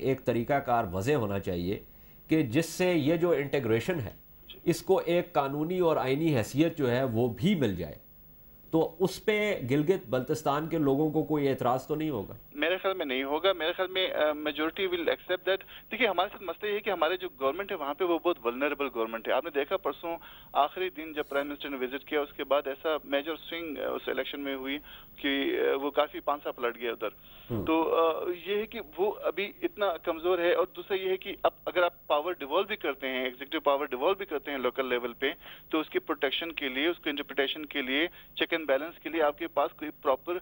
ایک طریقہ کار واضح ہونا چاہیے کہ جس سے یہ جو انٹیگریشن ہے اس کو ایک قانونی اور آئینی حیثیت جو ہے وہ بھی مل جائے، تو اس پہ گلگت بلتستان کے لوگوں کو کوئی اعتراض تو نہیں ہوگا؟ میرے خیال میں نہیں ہوگا، میرے خیال میں میجورٹی ول ایکسیپٹ دیٹ. دیکھیے ہمارے ساتھ مسئلہ یہ ہے کہ ہمارے جو گورنمنٹ ہے وہاں پہ وہ بہت ولنریبل گورنمنٹ ہے. آپ نے دیکھا پرسوں آخری دن جب پرائم منسٹر نے وزٹ کیا اس کے بعد ایسا میجر سوئنگ اس الیکشن میں ہوئی کہ وہ کافی پانسا پلٹ گیا ادھر. تو یہ ہے کہ وہ ابھی اتنا کمزور ہے. اور دوسرا یہ ہے کہ اب اگر آپ پاور ڈیوالو بھی کرتے ہیں، ایگزیکٹو پاور ڈیوالو بھی کرتے ہیں لوکل لیول پہ، تو اس کی پروٹیکشن کے لیے، اس کی انٹرپریٹیشن کے لیے، چیک اینڈ بیلنس کے لیے آپ کے پاس کوئی پراپر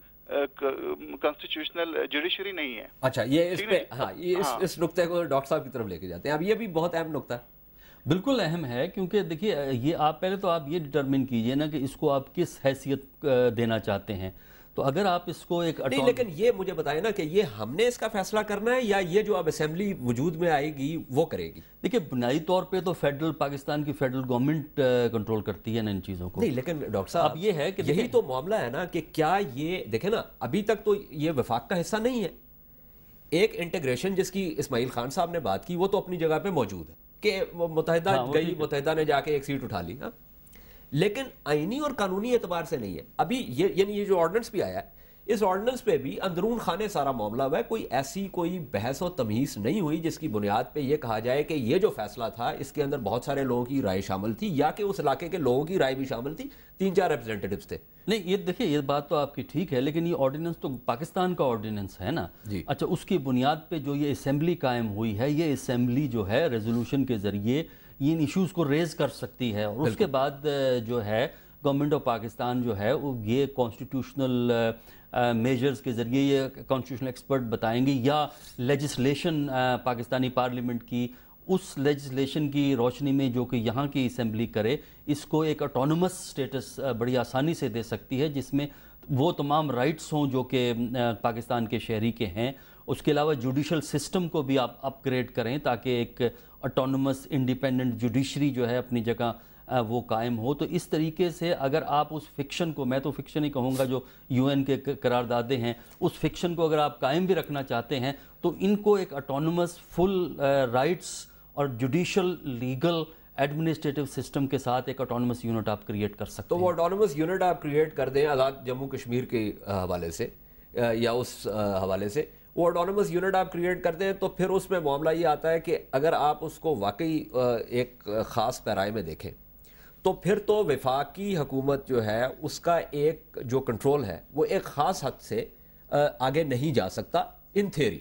کانسٹیٹیوشنل جوڈیشری نہیں ہے. اچھا، یہ اس پہ اس نقطے کو ڈاکٹر صاحب کی طرف لے کے جاتے ہیں. اب یہ بھی بہت اہم نقطہ ہے. بالکل اہم ہے، کیونکہ دیکھیے یہ آپ پہلے تو آپ یہ ڈٹرمن کیجئے نا کہ اس کو آپ کس حیثیت دینا چاہتے ہیں. تو اگر آپ اس کو ایک نہیں، لیکن یہ مجھے بتائیں نا کہ یہ ہم نے اس کا فیصلہ کرنا ہے یا یہ جو اب اسمبلی وجود میں آئے گی وہ کرے گی؟ دیکھیے بنیادی طور پہ تو پاکستان کی فیڈرل گورنمنٹ کنٹرول کرتی ہے نا ان چیزوں کو. نہیں، لیکن ڈاکٹر صاحب اب یہ ہے کہ یہی تو معاملہ ہے نا کہ کیا یہ دیکھیں نا، ابھی تک تو یہ وفاق کا حصہ نہیں ہے. ایک انٹیگریشن جس کی اسماعیل خان صاحب نے بات کی وہ تو اپنی جگہ پہ موجود ہے کہ متحدہ گئی، متحدہ نے جا کے ایک سیٹ اٹھا لی، لیکن آئینی اور قانونی اعتبار سے نہیں ہے ابھی. یعنی یہ جو آرڈننس بھی آیا ہے، اس آرڈننس پہ بھی اندرون خانے سارا معاملہ ہوا ہے. کوئی بحث و تمیز نہیں ہوئی جس کی بنیاد پہ یہ کہا جائے کہ یہ جو فیصلہ تھا اس کے اندر بہت سارے لوگوں کی رائے شامل تھی، یا کہ اس علاقے کے لوگوں کی رائے بھی شامل تھی. 3-4 ریپرزینٹیوز تھے. نہیں، یہ دیکھیں یہ بات تو آپ کی ٹھیک ہے، لیکن یہ آرڈیننس تو پاکستان کا آرڈیننس ہے نا. اچھا، اس کی بنیاد پہ جو یہ اسمبلی قائم ہوئی ہے، یہ اسمبلی جو ہے ریزولوشن کے ذریعے ان ایشوز کو ریز کر سکتی ہے، اور اس کے بعد جو ہے گورنمنٹ آف پاکستان جو ہے یہ کانسٹیٹیوشنل میجرز کے ذریعے یہ کانسٹیٹیوشنل ایکسپرٹ بتائیں گے، یا لیجسلیشن پاکستانی پارلیمنٹ کی اس لیجسلیشن کی روشنی میں جو کہ یہاں کی اسمبلی کرے، اس کو ایک اٹونومس سٹیٹس بڑی آسانی سے دے سکتی ہے، جس میں وہ تمام رائٹس ہوں جو کہ پاکستان کے شہری کے ہیں. اس کے علاوہ جوڈیشل سسٹم کو بھی آپ اپ گریڈ کریں تاکہ ایک اٹونومس انڈیپینڈنٹ جوڈیشری جو ہے اپنی جگہ وہ قائم ہو. تو اس طریقے سے اگر آپ اس فکشن کو، میں تو فکشن ہی کہوں گا جو یو این کے قراردادیں ہیں، اس فکشن کو اگر آپ قائم بھی رکھنا چاہتے ہیں تو ان کو ایک اٹونومس فل رائٹس اور جوڈیشل لیگل ایڈمنسٹریٹو سسٹم کے ساتھ ایک اٹونومس یونٹ آپ کریٹ کر سکتے ہیں. تو وہ اٹونومس یونٹ آپ کریٹ کر دیں آزاد جموں کشمیر کے حوالے سے یا اس حوالے سے، وہ اٹونومس یونٹ آپ کریٹ کرتے ہیں تو پھر اس میں معاملہ یہ آتا ہے کہ اگر آپ اس کو واقعی ایک خاص پیرائے میں دیکھیں تو پھر تو وفاقی حکومت جو ہے اس کا ایک جو کنٹرول ہے وہ ایک خاص حد سے آگے نہیں جا سکتا ان تھیوری.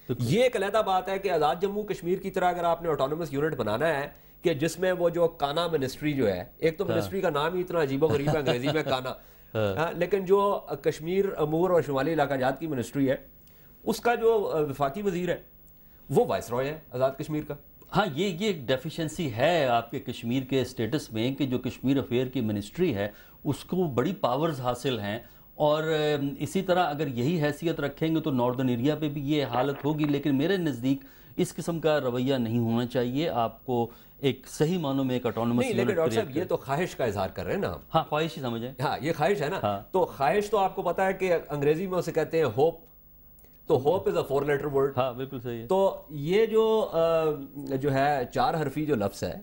یہ ایک علیحدہ بات ہے کہ آزاد جموں کشمیر کی طرح اگر آپ نے اٹونومس یونٹ بنانا ہے کہ جس میں وہ جو کانا منسٹری جو ہے، ایک تو منسٹری کا نام ہی اتنا عجیب و غریب ہے انگریزی میں کانا، لیکن جو کشمیر امور اور شمالی علاقہ جات کی منسٹری ہے اس کا جو وفاقی وزیر ہے وہ وائس رائے ہے آزاد کشمیر کا. ہاں، یہ ایک ڈیفیشنسی ہے آپ کے کشمیر کے اسٹیٹس میں کہ جو کشمیر افیئر کی منسٹری ہے اس کو بڑی پاورز حاصل ہیں، اور اسی طرح اگر یہی حیثیت رکھیں گے تو ناردرن ایریا پہ بھی یہ حالت ہوگی. لیکن میرے نزدیک اس قسم کا رویہ نہیں ہونا چاہیے. آپ کو ایک صحیح معنوں میں ایک اٹونومس نہیں، لیکن ڈاکٹر صاحب یہ تو خواہش کا اظہار کر رہے ہیں نا ہم. ہاں، خواہش ہی سمجھیں. ہاں، یہ خواہش ہے نا. تو خواہش تو آپ کو پتا ہے کہ انگریزی میں اسے کہتے ہیں ہوپ. تو hope is a 4 letter word. ہاں، بالکل صحیح ہے. تو یہ جو ہے 4 حرفی جو لفظ ہے،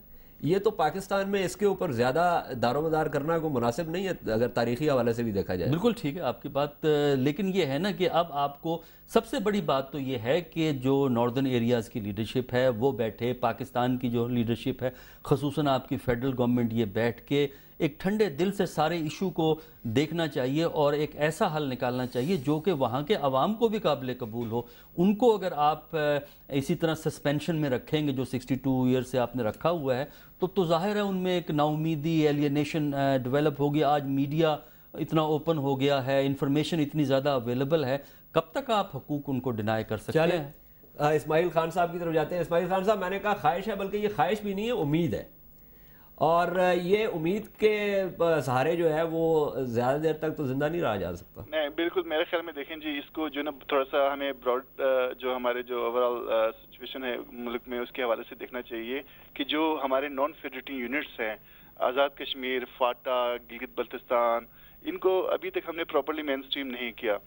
یہ تو پاکستان میں اس کے اوپر زیادہ دار و مدار کرنا کو مناسب نہیں ہے اگر تاریخی حوالے سے بھی دیکھا جائے. بالکل ٹھیک ہے آپ کی بات، لیکن یہ ہے نا کہ اب آپ کو سب سے بڑی بات تو یہ ہے کہ جو ناردرن ایریاز کی لیڈرشپ ہے وہ بیٹھے، پاکستان کی جو لیڈرشپ ہے خصوصاً آپ کی فیڈرل گورنمنٹ، یہ بیٹھ کے ایک ٹھنڈے دل سے سارے ایشو کو دیکھنا چاہیے اور ایک ایسا حل نکالنا چاہیے جو کہ وہاں کے عوام کو بھی قابل قبول ہو. ان کو اگر آپ اسی طرح سسپینشن میں رکھیں گے جو 62 ایئر سے آپ نے رکھا ہوا ہے تو ظاہر ہے ان میں ایک نا امیدی، ایلینیشن ڈیولپ ہوگی. آج میڈیا اتنا اوپن ہو گیا ہے، انفارمیشن اتنی زیادہ اویلیبل ہے، کب تک آپ حقوق ان کو ڈینائی کر سکتے ہیں؟ اسماعیل خان صاحب کی طرف جاتے ہیں. اسماعیل خان صاحب، میں نے کہا خواہش ہے، بلکہ یہ خواہش بھی نہیں ہے، امید ہے. اور یہ امید کے سہارے جو ہے وہ زیادہ دیر تک تو زندہ نہیں رہا جا سکتا. نہیں، بالکل میرے خیال میں دیکھیں جی، اس کو جو نا تھوڑا سا ہمیں براڈ جو ہمارے جو اوورآل سچویشن ہے ملک میں اس کے حوالے سے دیکھنا چاہیے کہ جو ہمارے نان فیڈریٹنگ یونٹس ہیں، آزاد کشمیر، فاٹا، گلگت بلتستان، ان کو ابھی تک ہم نے پراپرلی مین سٹریم نہیں کیا.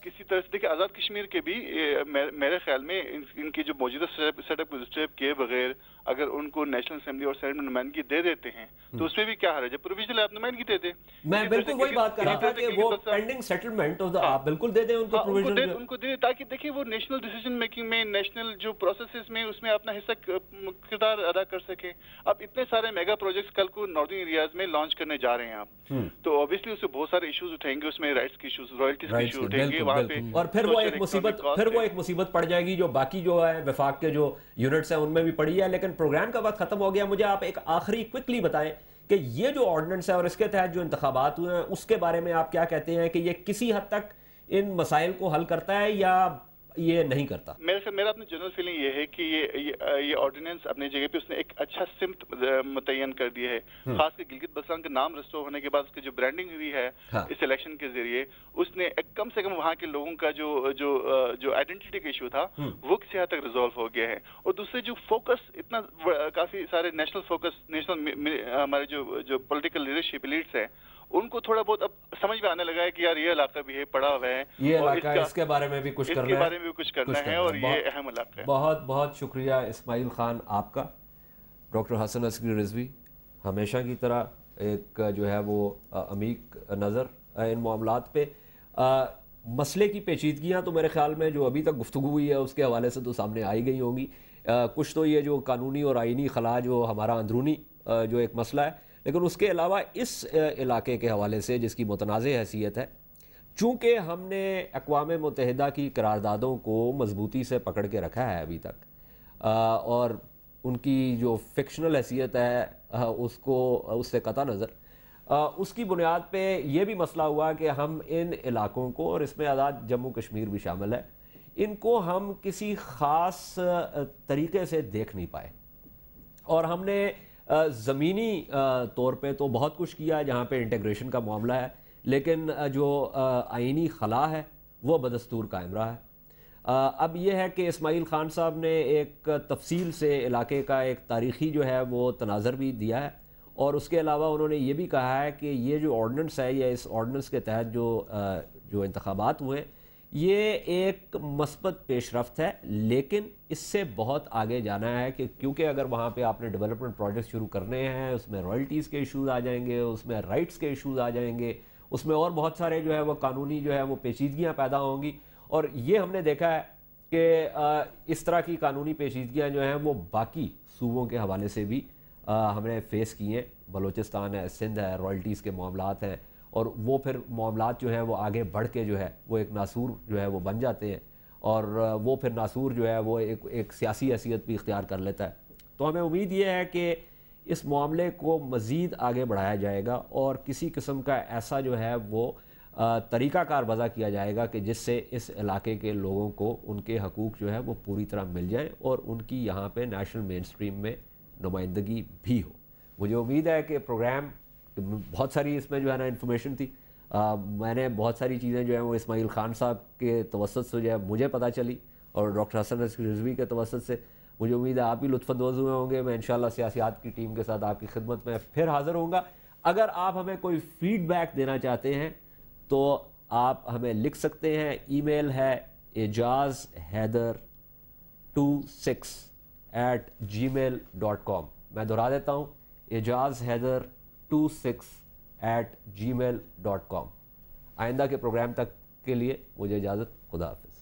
کسی طرح سے دیکھیں آزاد کشمیر کے بھی میرے خیال میں ان کی جو موجودہ سیٹ اپ کو ڈسٹرب کیے بغیر اگر ان کو نیشنل اسمبلی اور سینٹ میں نمائندگی دے دیتے ہیں تو اس میں بھی کیا حرج ہے، پروویژنل آپ نمائندگی دے دیں. میں بالکل وہی بات کر رہا تھا کہ وہ پینڈنگ سیٹلمنٹ آپ بالکل دے دیں ان کو پروویژنل، ان کو دے دیں تاکہ دیکھیں وہ نیشنل ڈیسیجن میکنگ میں، نیشنل جو پروسیسز میں اس میں اپنا حصہ کردار ادا کر سکیں. اب اتنے سارے میگا پروجیکٹس کل کو ناردرن ایریاز میں لانچ کرنے جا رہے ہیں آپ، تو اوبیسلی اس سے بہت سارے ایشوز اٹھیں گے، اس میں رائٹس کے ایشوز، رائلٹیز کے ایشوز اٹھیں گے وہاں پہ، اور پھر وہ ایک مصیبت پڑ جائے گی جو باقی جو ہے وفاق کے جو یونٹس ہیں ان میں بھی پڑی ہے. لیکن پروگرام کا وقت ختم ہو گیا. مجھے آپ ایک آخری کوئکلی بتائیں کہ یہ جو آرڈیننس ہے اور اس کے تحت جو انتخابات ہوئے ہیں اس کے بارے میں آپ کیا کہتے ہیں کہ یہ کسی حد تک ان مسائل کو حل کرتا ہے یا یہ نہیں کرتا؟ میرا اپنی جنرل فیلنگ یہ ہے کہ یہ آرڈیننس اپنی جگہ پہ اس نے ایک اچھا سمت متعین کر دی ہے، خاص کر گلگت بلتستان کا نام ریسٹور ہونے کے بعد اس کی جو برانڈنگ ہوئی ہے اس الیکشن کے ذریعے، اس نے کم سے کم وہاں کے لوگوں کا جو آئیڈینٹی کا ایشو تھا وہ کسی حد تک ریزالو ہو گیا ہے. اور دوسرے جو فوکس اتنا کافی سارے نیشنل فوکس، نیشنل ہمارے جو پولیٹیکل لیڈرشپ لیڈس ہیں ان کو تھوڑا بہت اب سمجھ میں آنے لگا ہے کہ یار یہ علاقہ بھی ہے پڑا ہوا ہے، یہ علاقہ ہے، اس کے بارے میں بھی کچھ کرنا ہے اور یہ اہم علاقہ ہے. بہت بہت شکریہ اسماعیل خان آپ کا. ڈاکٹر حسن عسکری رضوی ہمیشہ کی طرح ایک جو ہے وہ عمیق نظر ان معاملات پہ. مسئلے کی پیچیدگیاں تو میرے خیال میں جو ابھی تک گفتگو ہوئی ہے اس کے حوالے سے تو سامنے آئی گئی ہوں گی. کچھ تو یہ جو قانونی اور آئینی خلا جو ہمارا اندرونی جو ایک مسئلہ ہے، لیکن اس کے علاوہ اس علاقے کے حوالے سے جس کی متنازع حیثیت ہے، چونکہ ہم نے اقوام متحدہ کی قراردادوں کو مضبوطی سے پکڑ کے رکھا ہے ابھی تک، اور ان کی جو فکشنل حیثیت ہے اس سے قطع نظر، اس کی بنیاد پہ یہ بھی مسئلہ ہوا کہ ہم ان علاقوں کو، اور اس میں آزاد جموں کشمیر بھی شامل ہے، ان کو ہم کسی خاص طریقے سے دیکھ نہیں پائے. اور ہم نے زمینی طور پہ تو بہت کچھ کیا جہاں پہ انٹیگریشن کا معاملہ ہے، لیکن جو آئینی خلا ہے وہ بدستور قائم رہا ہے. اب یہ ہے کہ اسماعیل خان صاحب نے ایک تفصیل سے علاقے کا ایک تاریخی جو ہے وہ تناظر بھی دیا ہے، اور اس کے علاوہ انہوں نے یہ بھی کہا ہے کہ یہ جو آرڈیننس ہے یا اس آرڈیننس کے تحت جو انتخابات ہوئے یہ ایک مثبت پیش رفت ہے، لیکن اس سے بہت آگے جانا ہے کہ کیونکہ اگر وہاں پہ آپ نے ڈیولپمنٹ پروجیکٹ شروع کرنے ہیں، اس میں رائلٹیز کے ایشوز آ جائیں گے، اس میں رائٹس کے ایشوز آ جائیں گے، اس میں اور بہت سارے جو ہے وہ قانونی جو ہے وہ پیچیدگیاں پیدا ہوں گی. اور یہ ہم نے دیکھا ہے کہ اس طرح کی قانونی پیچیدگیاں جو ہیں وہ باقی صوبوں کے حوالے سے بھی ہم نے فیس کی ہیں. بلوچستان ہے، سندھ ہے، رائلٹیز کے معاملات ہیں، اور وہ پھر معاملات جو ہیں وہ آگے بڑھ کے جو ہے وہ ایک ناسور جو ہے وہ بن جاتے ہیں، اور وہ پھر ناسور جو ہے وہ ایک سیاسی حیثیت بھی اختیار کر لیتا ہے. تو ہمیں امید یہ ہے کہ اس معاملے کو مزید آگے بڑھایا جائے گا اور کسی قسم کا ایسا جو ہے وہ طریقہ کار وضع کیا جائے گا کہ جس سے اس علاقے کے لوگوں کو ان کے حقوق جو ہے وہ پوری طرح مل جائیں اور ان کی یہاں پہ نیشنل مین سٹریم میں نمائندگی بھی ہو. مجھے امید ہے کہ پروگرام بہت ساری اس میں جو ہے نا انفارمیشن تھی. میں نے بہت ساری چیزیں جو ہیں وہ اسماعیل خان صاحب کے توسط سے جو ہے مجھے پتہ چلی، اور ڈاکٹر حسن عسکری رضوی کے توسط سے. مجھے امید ہے آپ بھی لطف اندوز ہوئے ہوں گے. میں انشاءاللہ سیاسیات کی ٹیم کے ساتھ آپ کی خدمت میں پھر حاضر ہوں گا. اگر آپ ہمیں کوئی فیڈ بیک دینا چاہتے ہیں تو آپ ہمیں لکھ سکتے ہیں. ای میل ہے ejazhaider26@gmail.com. میں دہرا دیتا ہوں، ejazhaider26@gmail.com. آئندہ کے پروگرام تک کے لیے مجھے اجازت. خدا حافظ.